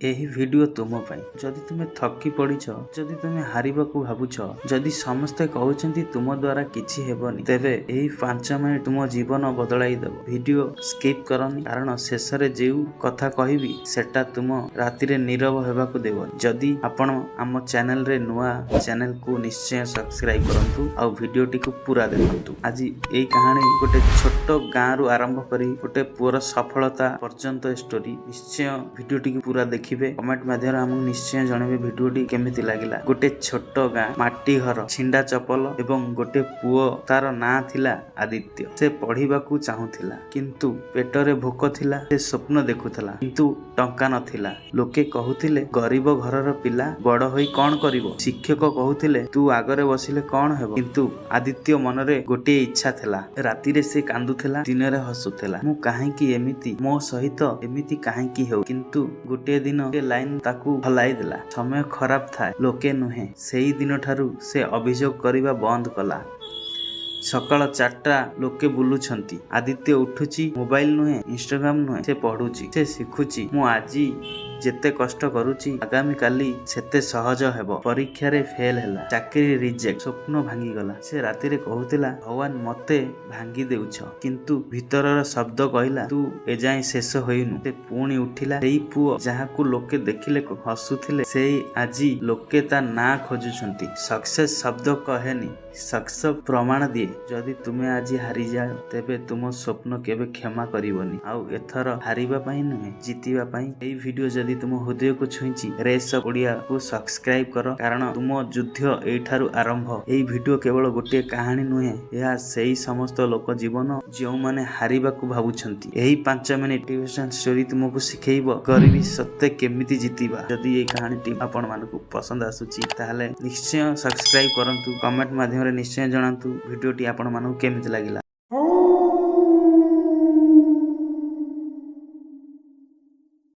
ଏହି ଭିଡ଼ିଓ ତୁମ ପାଇଁ। ଯଦି ତୁମେ ଥକି ପଡ଼ିଛ, ଯଦି ତୁମେ ହାରିବାକୁ ଭାବୁଛ, ଯଦି ସମସ୍ତେ କହୁଛନ୍ତି ତୁମ ଦ୍ୱାରା କିଛି ହେବନି, ତେବେ ଏହି 5 ମିନିଟ୍ ତୁମ ଜୀବନ ବଦଳାଇ ଦେବ। ଭିଡ଼ିଓ ସ୍କିପ୍ କରନି, କାରଣ ଶେଷରେ ଯେଉଁ କଥା କହିବି ସେଟା ତୁମ ରାତିରେ ନୀରବ ହେବାକୁ ଦେବନି। ଯଦି ଆପଣ ଆମ ଚ୍ୟାନେଲରେ ନୂଆ, ଚ୍ୟାନେଲକୁ ନିଶ୍ଚୟ ସବସ୍କ୍ରାଇବ୍ କରନ୍ତୁ ଆଉ ଭିଡ଼ିଓଟିକୁ ପୁରା ଦେଖନ୍ତୁ। ଆଜି ଏହି କାହାଣୀ ଗୋଟେ ଛୋଟ ଗାଁରୁ ଆରମ୍ଭ କରି ଗୋଟେ ପୁଅର ସଫଳତା ପର୍ଯ୍ୟନ୍ତ ଷ୍ଟୋରି। ନିଶ୍ଚୟ ଭିଡ଼ିଓଟିକୁ ପୁରା ଦେଖିବେ। କମେଣ୍ଟ ମାଧ୍ୟମରେ ଆମକୁ ନିଶ୍ଚୟ ଜଣାଇବେ ଭିଡ଼ିଓଟି କେମିତି ଲାଗିଲା। ଗୋଟେ ଛୋଟ ଗାଁ, ମାଟି ଘର, ଛିଣ୍ଡା ଚପଲ ଏବଂ ଗୋଟେ ପୁଅ, ତାର ନାଁ ଥିଲା ଆଦିତ୍ୟ। ସେ ପଢିବାକୁ ଚାହୁଁଥିଲା, କିନ୍ତୁ ପେଟରେ ଭୋକ ଥିଲା। ସେ ସ୍ୱପ୍ନ ଦେଖୁଥିଲା, କିନ୍ତୁ ଟଙ୍କା ନଥିଲା। ଲୋକେ କହୁଥିଲେ ଗରିବ ଘରର ପିଲା ବଡ଼ ହୋଇ କ'ଣ କରିବ? ଶିକ୍ଷକ କହୁଥିଲେ ତୁ ଆଗରେ ବସିଲେ କ'ଣ ହେବ? କିନ୍ତୁ ଆଦିତ୍ୟ ମନରେ ଗୋଟିଏ ଇଚ୍ଛା ଥିଲା। ରାତିରେ ସେ କାନ୍ଦୁଥିଲା, ଦିନରେ ହସୁଥିଲା। ମୁଁ କାହିଁକି ଏମିତି, ମୋ ସହିତ ଏମିତି କାହିଁକି ହେଉ? କିନ୍ତୁ ଗୋଟିଏ ଦିନ ଲାଇନ ତାକୁ ହଲାଇ ଦେଲା। ସମୟ ଖରାପ ଥାଏ, ଲୋକେ ନୁହେଁ। ସେଇ ଦିନଠାରୁ ସେ ଅଭିଯୋଗ କରିବା ବନ୍ଦ କଲା। ସକାଳ 4ଟା, ଲୋକେ ବୁଲୁଛନ୍ତି। ଆଦିତ୍ୟ ଉଠୁଛି, ମୋବାଇଲ ନୁହେଁ, ଇନଷ୍ଟାଗ୍ରାମ ନୁହେଁ, ସେ ପଢୁଛି, ସେ ଶିଖୁଛି। ମୁଁ ଆଜି ଯେତେ କଷ୍ଟ କରୁଛି, ଆଗାମୀ କାଲି ସେତେ ସହଜ ହେବ। ପରୀକ୍ଷାରେ ଫେଲ ହେଲା, ଚାକିରି ରିଜେକ୍ଟ, ସ୍ୱପ୍ନ ଭାଙ୍ଗିଗଲା। ସେ ରାତିରେ କହୁଥିଲା ଭଗବାନ ମତେ ଭାଙ୍ଗି ଦେଉଛ, କିନ୍ତୁ ଭିତରର ଶବ୍ଦ କହିଲା ତୁ ଏଯାଏଁ ଶେଷ ହୋଇନୁ। ସେ ପୁଣି ଉଠିଲା। ସେଇ ପୁଅ ଯାହାକୁ ଲୋକେ ଦେଖିଲେ ହସୁଥିଲେ, ସେଇ ଆଜି ଲୋକେ ତା ନାଁ ଖୋଜୁଛନ୍ତି। ସକ୍ସେସ ଶବ୍ଦ କହେନି, ସକ୍ସେସ ପ୍ରମାଣ ଦିଏ। ଯଦି ତୁମେ ଆଜି ହାରିଯାଅ, ତେବେ ତୁମ ସ୍ୱପ୍ନ କେବେ କ୍ଷମା କରିବନି। ଆଉ ଏଥର ହାରିବା ପାଇଁ ନୁହେଁ, ଜିତିବା ପାଇଁ। ଏଇ ଭିଡ଼ିଓ ଯଦି ତୁମ ହୃଦୟକୁ ଛୁଇଁଛି, ରେସ୍ ଅଫ୍ ଓଡ଼ିଆକୁ ସବସ୍କ୍ରାଇବ୍ କର, କାରଣ ତୁମ ଯୁଦ୍ଧ ଏଇଠାରୁ ଆରମ୍ଭ। ଏଇ ଭିଡ଼ିଓ କେବଳ ଗୋଟିଏ କାହାଣୀ ନୁହେଁ, ଏହା ସେଇ ସମସ୍ତ ଲୋକ ଜୀବନ ଯେଉଁମାନେ ହାରିବାକୁ ଭାବୁଛନ୍ତି। ଏହି 5 ମିନିଟ୍ ମୋଟିଭେସନ ଷ୍ଟୋରି ତୁମକୁ ଶିଖେଇବ ଗରିବୀ ସତ୍ତ୍ୱେ କେମିତି ଜିତିବା। ଯଦି ଏହି କାହାଣୀଟି ଆପଣମାନଙ୍କୁ ପସନ୍ଦ ଆସୁଛି, ତାହେଲେ ନିଶ୍ଚୟ ସବସ୍କ୍ରାଇବ୍ କରନ୍ତୁ। କମେଣ୍ଟ ମାଧ୍ୟମରେ ନିଶ୍ଚୟ ଜଣାନ୍ତୁ ଭିଡ଼ିଓଟି ଆପଣମାନଙ୍କୁ କେମିତି ଲାଗିଲା।